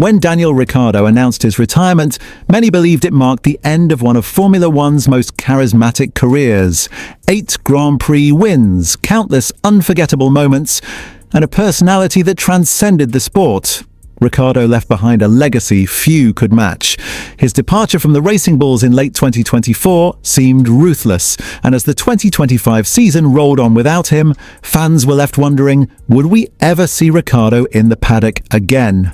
When Daniel Ricciardo announced his retirement, many believed it marked the end of one of Formula One's most charismatic careers. 8 Grand Prix wins, countless unforgettable moments, and a personality that transcended the sport. Ricciardo left behind a legacy few could match. His departure from the racing bulls in late 2024 seemed ruthless, and as the 2025 season rolled on without him, fans were left wondering, would we ever see Ricciardo in the paddock again?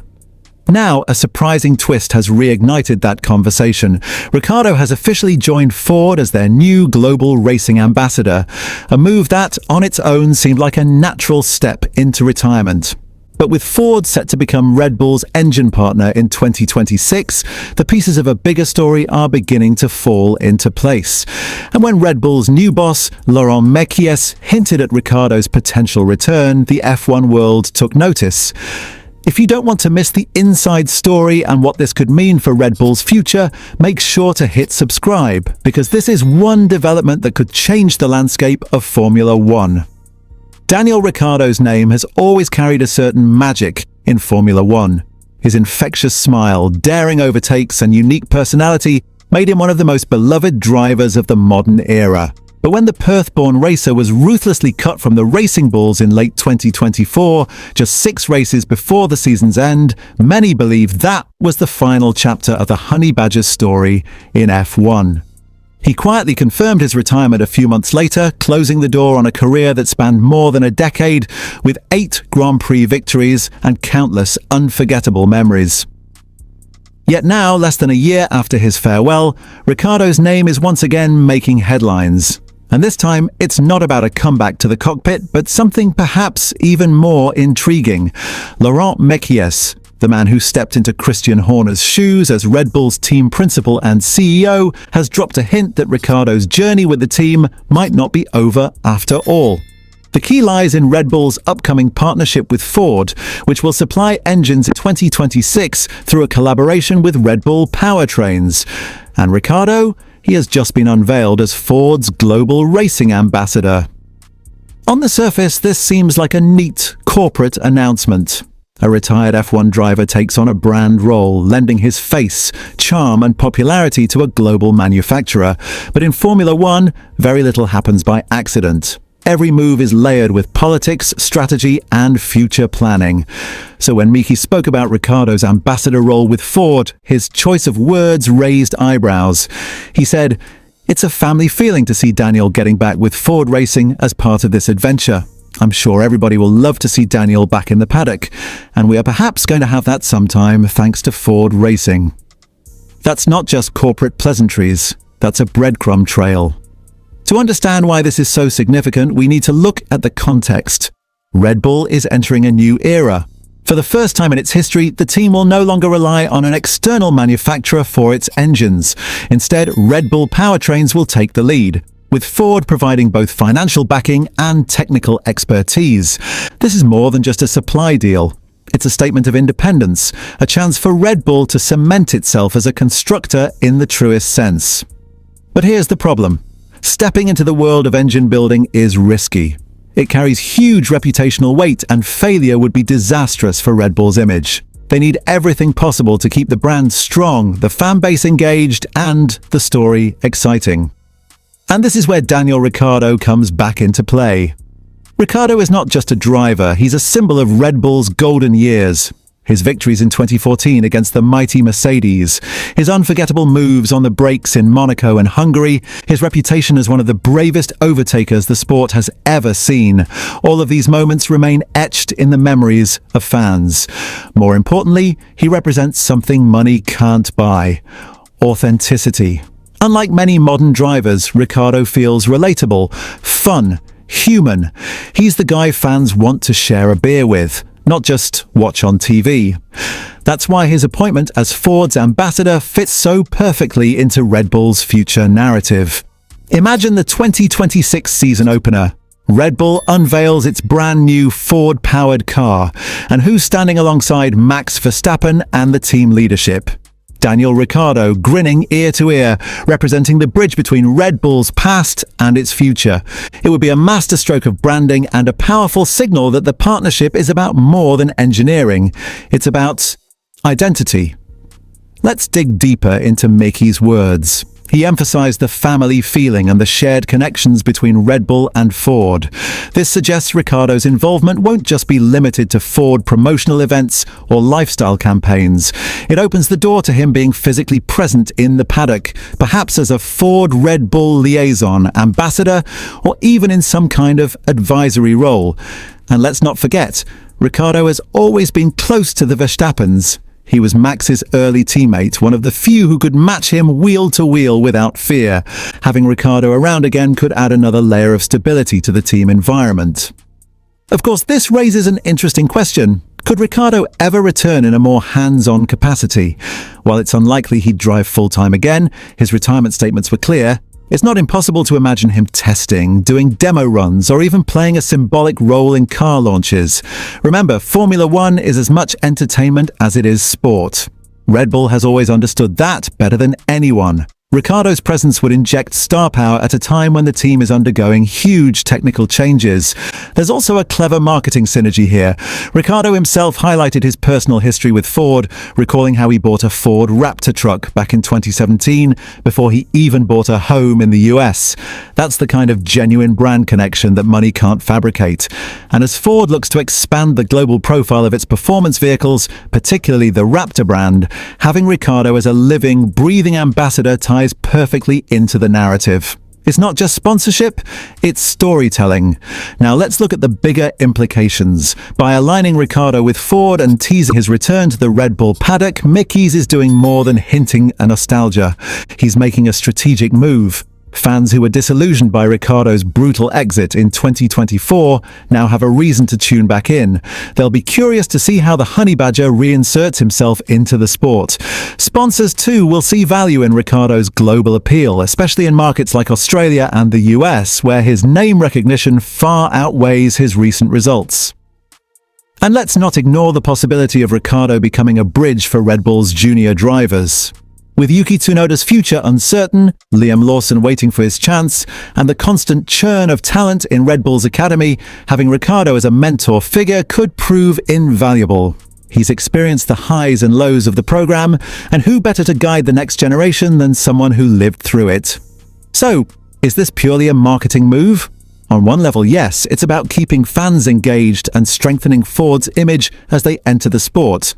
Now, a surprising twist has reignited that conversation. Ricciardo has officially joined Ford as their new global racing ambassador, a move that, on its own, seemed like a natural step into retirement. But with Ford set to become Red Bull's engine partner in 2026, the pieces of a bigger story are beginning to fall into place. And when Red Bull's new boss, Laurent Mekies, hinted at Ricciardo's potential return, the F1 world took notice. If you don't want to miss the inside story and what this could mean for Red Bull's future, make sure to hit subscribe, because this is one development that could change the landscape of Formula One. Daniel Ricciardo's name has always carried a certain magic in Formula One. His infectious smile, daring overtakes, and unique personality made him one of the most beloved drivers of the modern era. But when the Perth-born racer was ruthlessly cut from the racing bulls in late 2024, just 6 races before the season's end, many believed that was the final chapter of the Honey Badger's story in F1. He quietly confirmed his retirement a few months later, closing the door on a career that spanned more than a decade, with 8 Grand Prix victories and countless unforgettable memories. Yet now, less than a year after his farewell, Ricciardo's name is once again making headlines. And this time, it's not about a comeback to the cockpit, but something perhaps even more intriguing. Laurent Mekies, the man who stepped into Christian Horner's shoes as Red Bull's team principal and CEO, has dropped a hint that Ricciardo's journey with the team might not be over after all. The key lies in Red Bull's upcoming partnership with Ford, which will supply engines in 2026 through a collaboration with Red Bull powertrains. And Ricciardo? He has just been unveiled as Ford's global racing ambassador. On the surface, this seems like a neat corporate announcement. A retired F1 driver takes on a brand role, lending his face, charm, and popularity to a global manufacturer. But in Formula One, very little happens by accident. Every move is layered with politics, strategy, and future planning. So when Mekies spoke about Ricciardo's ambassador role with Ford, his choice of words raised eyebrows. He said, "It's a family feeling to see Daniel getting back with Ford Racing as part of this adventure. I'm sure everybody will love to see Daniel back in the paddock, and we are perhaps going to have that sometime thanks to Ford Racing." That's not just corporate pleasantries, that's a breadcrumb trail. To understand why this is so significant, we need to look at the context. Red Bull is entering a new era. For the first time in its history, the team will no longer rely on an external manufacturer for its engines. Instead, Red Bull powertrains will take the lead, with Ford providing both financial backing and technical expertise. This is more than just a supply deal. It's a statement of independence, a chance for Red Bull to cement itself as a constructor in the truest sense. But here's the problem. Stepping into the world of engine building is risky. It carries huge reputational weight, and failure would be disastrous for Red Bull's image. They need everything possible to keep the brand strong, the fan base engaged, and the story exciting. And this is where Daniel Ricciardo comes back into play. Ricciardo is not just a driver, he's a symbol of Red Bull's golden years. His victories in 2014 against the mighty Mercedes, his unforgettable moves on the brakes in Monaco and Hungary, his reputation as one of the bravest overtakers the sport has ever seen. All of these moments remain etched in the memories of fans. More importantly, he represents something money can't buy: authenticity. Unlike many modern drivers, Ricciardo feels relatable, fun, human. He's the guy fans want to share a beer with, not just watch on TV. That's why his appointment as Ford's ambassador fits so perfectly into Red Bull's future narrative. Imagine the 2026 season opener. Red Bull unveils its brand new Ford-powered car, and who's standing alongside Max Verstappen and the team leadership? Daniel Ricciardo, grinning ear to ear, representing the bridge between Red Bull's past and its future. It would be a masterstroke of branding and a powerful signal that the partnership is about more than engineering. It's about identity. Let's dig deeper into Mekies' words. He emphasized the family feeling and the shared connections between Red Bull and Ford. This suggests Ricciardo's involvement won't just be limited to Ford promotional events or lifestyle campaigns. It opens the door to him being physically present in the paddock, perhaps as a Ford-Red Bull liaison, ambassador, or even in some kind of advisory role. And let's not forget, Ricciardo has always been close to the Verstappens. He was Max's early teammate, one of the few who could match him wheel to wheel without fear. Having Ricciardo around again could add another layer of stability to the team environment. Of course, this raises an interesting question. Could Ricciardo ever return in a more hands-on capacity? While it's unlikely he'd drive full-time again, his retirement statements were clear. It's not impossible to imagine him testing, doing demo runs, or even playing a symbolic role in car launches. Remember, Formula One is as much entertainment as it is sport. Red Bull has always understood that better than anyone. Ricciardo's presence would inject star power at a time when the team is undergoing huge technical changes. There's also a clever marketing synergy here. Ricciardo himself highlighted his personal history with Ford, recalling how he bought a Ford Raptor truck back in 2017 before he even bought a home in the US. That's the kind of genuine brand connection that money can't fabricate. And as Ford looks to expand the global profile of its performance vehicles, particularly the Raptor brand, having Ricciardo as a living, breathing ambassador ties perfectly into the narrative. It's not just sponsorship, it's storytelling. Now let's look at the bigger implications. By aligning Ricciardo with Ford and teasing his return to the Red Bull paddock, Mekies is doing more than hinting at nostalgia. He's making a strategic move. Fans who were disillusioned by Ricciardo's brutal exit in 2024 now have a reason to tune back in. They'll be curious to see how the Honey Badger reinserts himself into the sport. Sponsors, too, will see value in Ricciardo's global appeal, especially in markets like Australia and the US, where his name recognition far outweighs his recent results. And let's not ignore the possibility of Ricciardo becoming a bridge for Red Bull's junior drivers. With Yuki Tsunoda's future uncertain, Liam Lawson waiting for his chance, and the constant churn of talent in Red Bull's academy, having Ricciardo as a mentor figure could prove invaluable. He's experienced the highs and lows of the program, and who better to guide the next generation than someone who lived through it? So, is this purely a marketing move? On one level, yes, it's about keeping fans engaged and strengthening Ford's image as they enter the sport.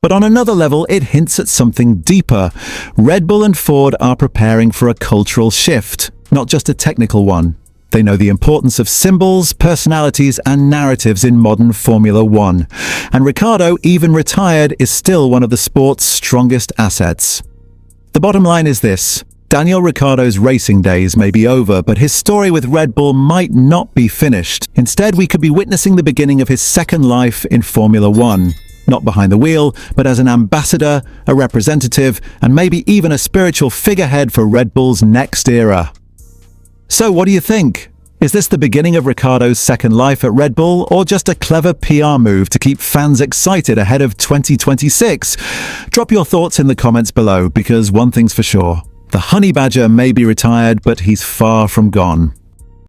But on another level, it hints at something deeper. Red Bull and Ford are preparing for a cultural shift, not just a technical one. They know the importance of symbols, personalities, and narratives in modern Formula One. And Ricciardo, even retired, is still one of the sport's strongest assets. The bottom line is this. Daniel Ricciardo's racing days may be over, but his story with Red Bull might not be finished. Instead, we could be witnessing the beginning of his second life in Formula One. Not behind the wheel, but as an ambassador, a representative, and maybe even a spiritual figurehead for Red Bull's next era. So what do you think? Is this the beginning of Ricciardo's second life at Red Bull, or just a clever PR move to keep fans excited ahead of 2026? Drop your thoughts in the comments below, because one thing's for sure. The Honey Badger may be retired, but he's far from gone.